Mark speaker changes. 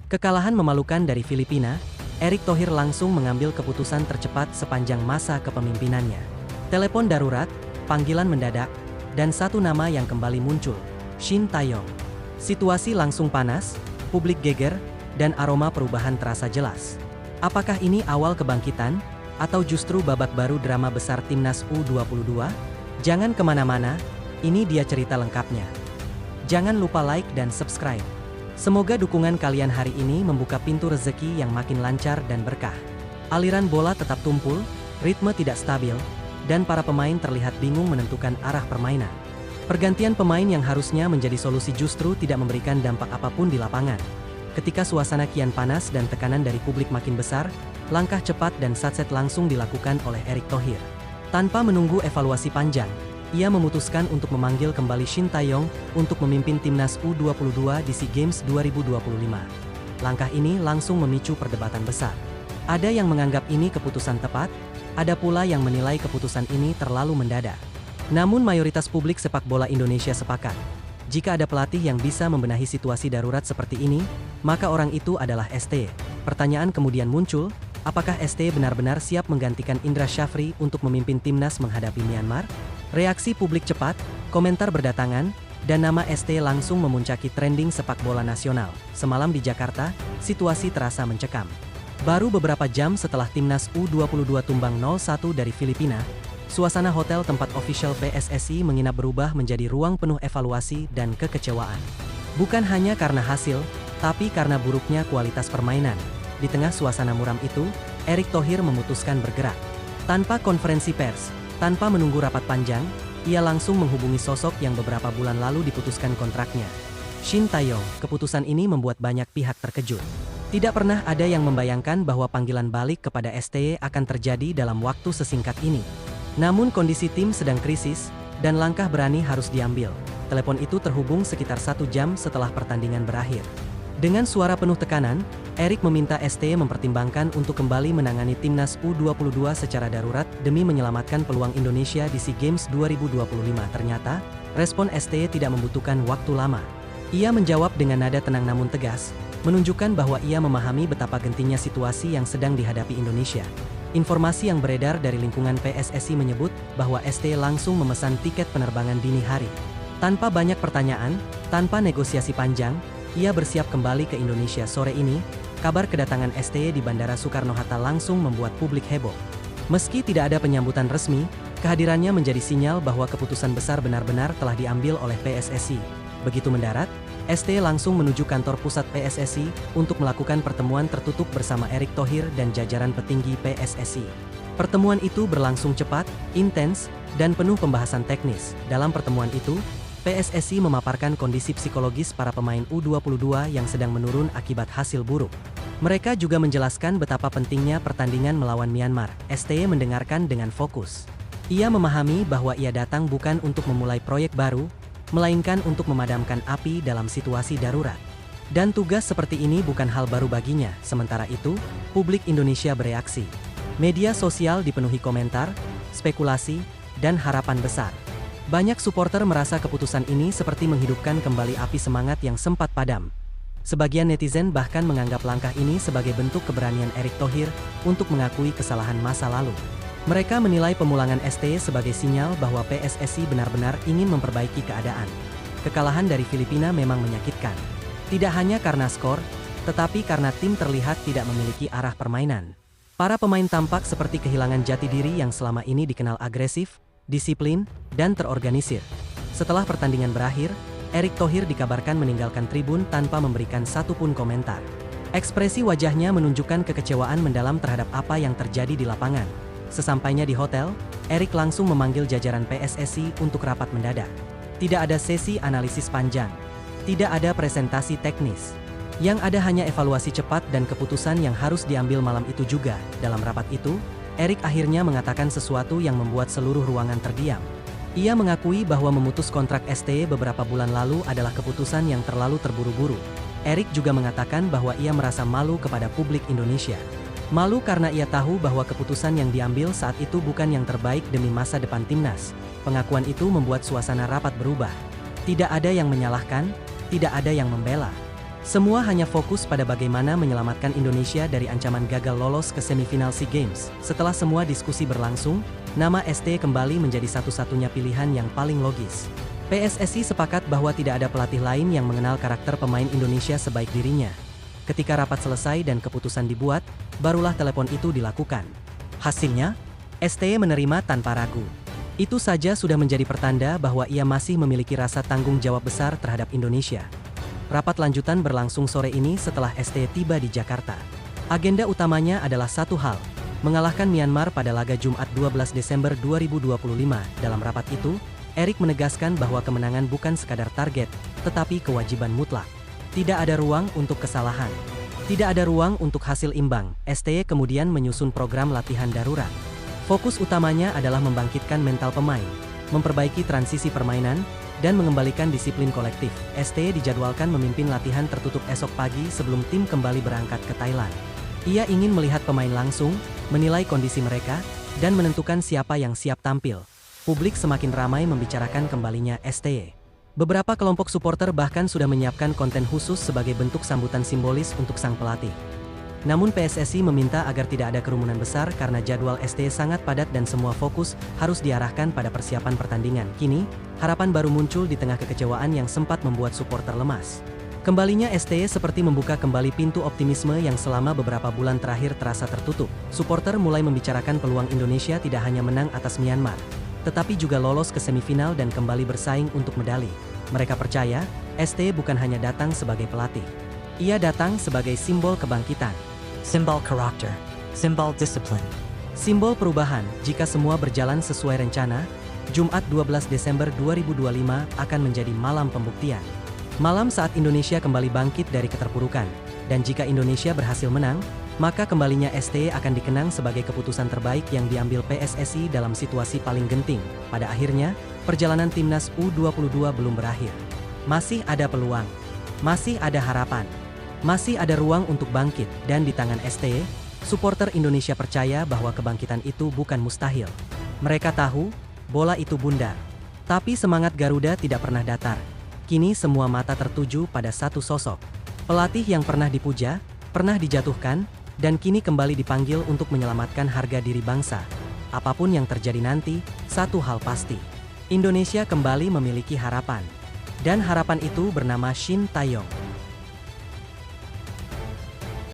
Speaker 1: Kekalahan memalukan dari Filipina, Erick Thohir langsung mengambil keputusan tercepat sepanjang masa kepemimpinannya. Telepon darurat, panggilan mendadak, dan satu nama yang kembali muncul, Shin Tae-yong. Situasi langsung panas, publik geger, dan aroma perubahan terasa jelas. Apakah ini awal kebangkitan, atau justru babak baru drama besar Timnas U22? Jangan kemana-mana, ini dia cerita lengkapnya. Jangan lupa like dan subscribe. Semoga dukungan kalian hari ini membuka pintu rezeki yang makin lancar dan berkah. Aliran bola tetap tumpul, ritme tidak stabil, dan para pemain terlihat bingung menentukan arah permainan. Pergantian pemain yang harusnya menjadi solusi justru tidak memberikan dampak apapun di lapangan. Ketika suasana kian panas dan tekanan dari publik makin besar, langkah cepat dan satset langsung dilakukan oleh Erick Thohir. Tanpa menunggu evaluasi panjang, ia memutuskan untuk memanggil kembali Shin Tae-yong untuk memimpin Timnas U22 di SEA Games 2025. Langkah ini langsung memicu perdebatan besar. Ada yang menganggap ini keputusan tepat, ada pula yang menilai keputusan ini terlalu mendadak. Namun mayoritas publik sepak bola Indonesia sepakat, jika ada pelatih yang bisa membenahi situasi darurat seperti ini, maka orang itu adalah ST. Pertanyaan kemudian muncul, apakah ST benar-benar siap menggantikan Indra Syafri untuk memimpin Timnas menghadapi Myanmar? Reaksi publik cepat, komentar berdatangan, dan nama ST langsung memuncaki trending sepak bola nasional. Semalam di Jakarta, situasi terasa mencekam. Baru beberapa jam setelah Timnas U22 tumbang 0-1 dari Filipina, suasana hotel tempat official PSSI menginap berubah menjadi ruang penuh evaluasi dan kekecewaan. Bukan hanya karena hasil, tapi karena buruknya kualitas permainan. Di tengah suasana muram itu, Erick Thohir memutuskan bergerak. Tanpa konferensi pers, tanpa menunggu rapat panjang, ia langsung menghubungi sosok yang beberapa bulan lalu diputuskan kontraknya, Shin Tae-yong. Keputusan ini membuat banyak pihak terkejut. Tidak pernah ada yang membayangkan bahwa panggilan balik kepada STY akan terjadi dalam waktu sesingkat ini. Namun kondisi tim sedang krisis, dan langkah berani harus diambil. Telepon itu terhubung sekitar 1 jam setelah pertandingan berakhir. Dengan suara penuh tekanan, Erick meminta STY mempertimbangkan untuk kembali menangani Timnas U22 secara darurat demi menyelamatkan peluang Indonesia di SEA Games 2025. Ternyata, respon STY tidak membutuhkan waktu lama. Ia menjawab dengan nada tenang namun tegas, menunjukkan bahwa ia memahami betapa gentingnya situasi yang sedang dihadapi Indonesia. Informasi yang beredar dari lingkungan PSSI menyebut bahwa STY langsung memesan tiket penerbangan dini hari. Tanpa banyak pertanyaan, tanpa negosiasi panjang, ia bersiap kembali ke Indonesia sore ini. Kabar kedatangan STY di Bandara Soekarno-Hatta langsung membuat publik heboh. Meski tidak ada penyambutan resmi, kehadirannya menjadi sinyal bahwa keputusan besar benar-benar telah diambil oleh PSSI. Begitu mendarat, STY langsung menuju kantor pusat PSSI untuk melakukan pertemuan tertutup bersama Erick Thohir dan jajaran petinggi PSSI. Pertemuan itu berlangsung cepat, intens, dan penuh pembahasan teknis. Dalam pertemuan itu, PSSI memaparkan kondisi psikologis para pemain U22 yang sedang menurun akibat hasil buruk. Mereka juga menjelaskan betapa pentingnya pertandingan melawan Myanmar. STY mendengarkan dengan fokus. Ia memahami bahwa ia datang bukan untuk memulai proyek baru, melainkan untuk memadamkan api dalam situasi darurat. Dan tugas seperti ini bukan hal baru baginya. Sementara itu, publik Indonesia bereaksi. Media sosial dipenuhi komentar, spekulasi, dan harapan besar. Banyak supporter merasa keputusan ini seperti menghidupkan kembali api semangat yang sempat padam. Sebagian netizen bahkan menganggap langkah ini sebagai bentuk keberanian Erick Thohir untuk mengakui kesalahan masa lalu. Mereka menilai pemulangan STY sebagai sinyal bahwa PSSI benar-benar ingin memperbaiki keadaan. Kekalahan dari Filipina memang menyakitkan. Tidak hanya karena skor, tetapi karena tim terlihat tidak memiliki arah permainan. Para pemain tampak seperti kehilangan jati diri yang selama ini dikenal agresif, disiplin, dan terorganisir. Setelah pertandingan berakhir, Erick Thohir dikabarkan meninggalkan tribun tanpa memberikan satupun komentar. Ekspresi wajahnya menunjukkan kekecewaan mendalam terhadap apa yang terjadi di lapangan. Sesampainya di hotel, Erick langsung memanggil jajaran PSSI untuk rapat mendadak. Tidak ada sesi analisis panjang. Tidak ada presentasi teknis. Yang ada hanya evaluasi cepat dan keputusan yang harus diambil malam itu juga. Dalam rapat itu, Erick akhirnya mengatakan sesuatu yang membuat seluruh ruangan terdiam. Ia mengakui bahwa memutus kontrak STY beberapa bulan lalu adalah keputusan yang terlalu terburu-buru. Erick juga mengatakan bahwa ia merasa malu kepada publik Indonesia. Malu karena ia tahu bahwa keputusan yang diambil saat itu bukan yang terbaik demi masa depan timnas. Pengakuan itu membuat suasana rapat berubah. Tidak ada yang menyalahkan, tidak ada yang membela. Semua hanya fokus pada bagaimana menyelamatkan Indonesia dari ancaman gagal lolos ke semifinal SEA Games. Setelah semua diskusi berlangsung, nama STY kembali menjadi satu-satunya pilihan yang paling logis. PSSI sepakat bahwa tidak ada pelatih lain yang mengenal karakter pemain Indonesia sebaik dirinya. Ketika rapat selesai dan keputusan dibuat, barulah telepon itu dilakukan. Hasilnya, STY menerima tanpa ragu. Itu saja sudah menjadi pertanda bahwa ia masih memiliki rasa tanggung jawab besar terhadap Indonesia. Rapat lanjutan berlangsung sore ini setelah STY tiba di Jakarta. Agenda utamanya adalah satu hal, mengalahkan Myanmar pada laga Jumat 12 Desember 2025. Dalam rapat itu, Erik menegaskan bahwa kemenangan bukan sekadar target, tetapi kewajiban mutlak. Tidak ada ruang untuk kesalahan. Tidak ada ruang untuk hasil imbang. STY kemudian menyusun program latihan darurat. Fokus utamanya adalah membangkitkan mental pemain, memperbaiki transisi permainan, dan mengembalikan disiplin kolektif. STY dijadwalkan memimpin latihan tertutup esok pagi sebelum tim kembali berangkat ke Thailand. Ia ingin melihat pemain langsung, menilai kondisi mereka, dan menentukan siapa yang siap tampil. Publik semakin ramai membicarakan kembalinya STY. Beberapa kelompok supporter bahkan sudah menyiapkan konten khusus sebagai bentuk sambutan simbolis untuk sang pelatih. Namun PSSI meminta agar tidak ada kerumunan besar karena jadwal STY sangat padat dan semua fokus harus diarahkan pada persiapan pertandingan. Kini, harapan baru muncul di tengah kekecewaan yang sempat membuat supporter lemas. Kembalinya STY seperti membuka kembali pintu optimisme yang selama beberapa bulan terakhir terasa tertutup. Supporter mulai membicarakan peluang Indonesia tidak hanya menang atas Myanmar, tetapi juga lolos ke semifinal dan kembali bersaing untuk medali. Mereka percaya, STY bukan hanya datang sebagai pelatih. Ia datang sebagai simbol kebangkitan.
Speaker 2: Simbol karakter, simbol disiplin.
Speaker 1: Simbol perubahan. Jika semua berjalan sesuai rencana, Jumat 12 Desember 2025 akan menjadi malam pembuktian. Malam saat Indonesia kembali bangkit dari keterpurukan. Dan jika Indonesia berhasil menang, maka kembalinya STY akan dikenang sebagai keputusan terbaik yang diambil PSSI dalam situasi paling genting. Pada akhirnya, perjalanan timnas U22 belum berakhir. Masih ada peluang. Masih ada harapan. Masih ada ruang untuk bangkit, dan di tangan STY, supporter Indonesia percaya bahwa kebangkitan itu bukan mustahil. Mereka tahu, bola itu bundar. Tapi semangat Garuda tidak pernah datar. Kini semua mata tertuju pada satu sosok. Pelatih yang pernah dipuja, pernah dijatuhkan, dan kini kembali dipanggil untuk menyelamatkan harga diri bangsa. Apapun yang terjadi nanti, satu hal pasti. Indonesia kembali memiliki harapan. Dan harapan itu bernama Shin Taeyong.